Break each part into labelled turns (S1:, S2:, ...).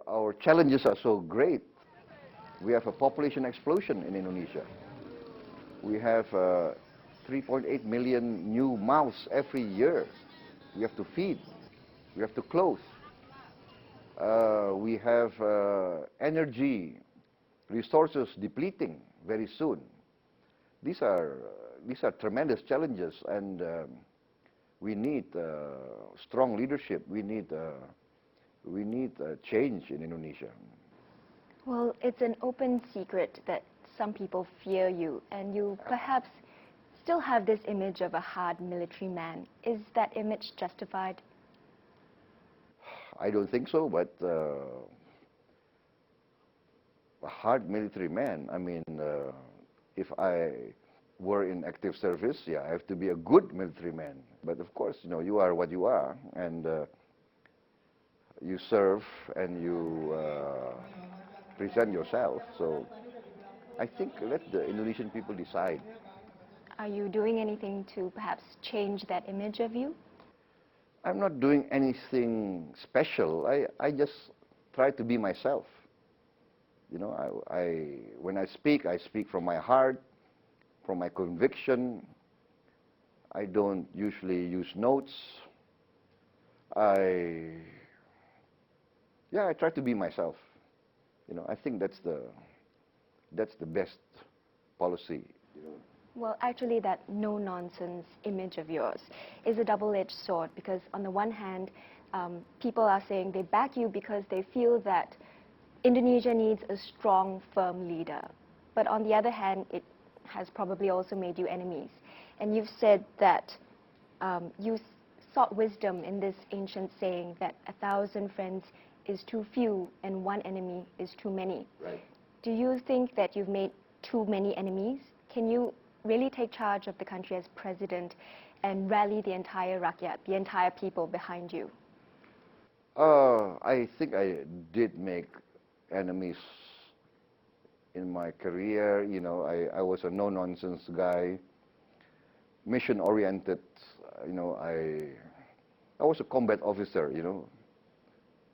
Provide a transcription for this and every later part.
S1: Our challenges are so great. We have a population explosion in Indonesia. We have 3.8 million new mouths every year. We have to feed. We have to clothe. We have energy resources depleting very soon. These are tremendous challenges, and we need strong leadership. We need change in Indonesia.
S2: Well, it's an open secret that some people fear you, and you perhaps still have this image of a hard military man. Is that image justified?
S1: I don't think so, but a hard military man, I mean, if I were in active service, yeah, I have to be a good military man. But of course, you know, you are what you are, and you serve and you present yourself. So I think let the Indonesian people decide.
S2: Are you doing anything to perhaps change that image of you?
S1: I'm not doing anything special. I just try to be myself. You know, when I speak from my heart, from my conviction. I don't usually use notes. I try to be myself. You know, I think that's the best policy. You know.
S2: Well, actually, that no-nonsense image of yours is a double-edged sword, because on the one hand, people are saying they back you because they feel that Indonesia needs a strong, firm leader. But on the other hand, it has probably also made you enemies. And you've said that you sought wisdom in this ancient saying that 1,000 friends is too few and 1 enemy is too many.
S1: Right.
S2: Do you think that you've made too many enemies? Can you really take charge of the country as president and rally the entire rakyat, the entire people behind you?
S1: I think I did make enemies in my career. You know, I was a no-nonsense guy, mission-oriented. You know, I was a combat officer, you know.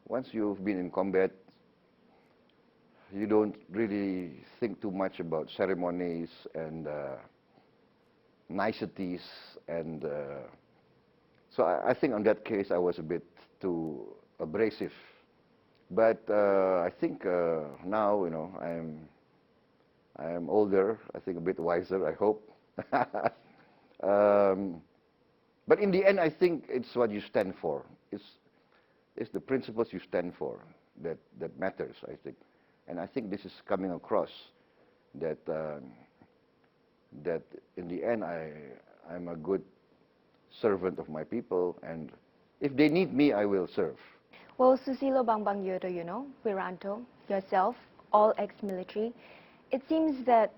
S1: Once you've been in combat, you don't really think too much about ceremonies and niceties, and so I think on that case I was a bit too abrasive. But I think now, you know, I am older. I think a bit wiser, I hope. But in the end, I think it's what you stand for. It's the principles you stand for that matters, I think. And I think this is coming across, that that in the end I'm a good servant of my people, and if they need me, I will serve.
S2: Well, Susilo Bambang Yudho, you know, Wiranto, yourself, all ex-military, it seems that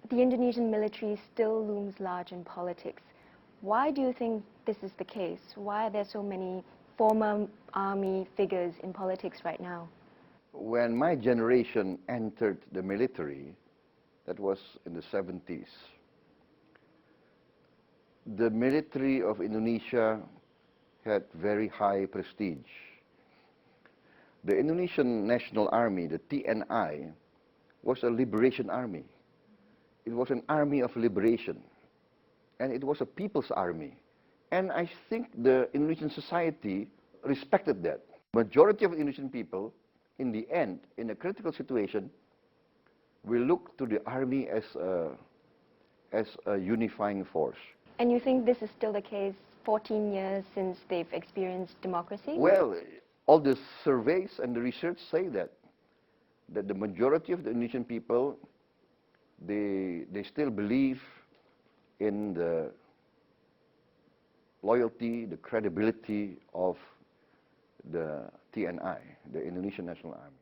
S2: the Indonesian military still looms large in politics. Why do you think this is the case? Why are there so many former army figures in politics right now?
S1: When my generation entered the military, that was in the 70s, the military of Indonesia had very high prestige. The Indonesian National Army, the TNI, was a liberation army. It was an army of liberation. And it was a people's army. And I think the Indonesian society respected that. Majority of Indonesian people, in the end, in a critical situation, will look to the army as a unifying force.
S2: And you think this is still the case 14 years since they've experienced democracy?
S1: Well, all the surveys and the research say that the majority of the Indonesian people, they still believe in the loyalty, the credibility of the TNI, the Indonesian National Army.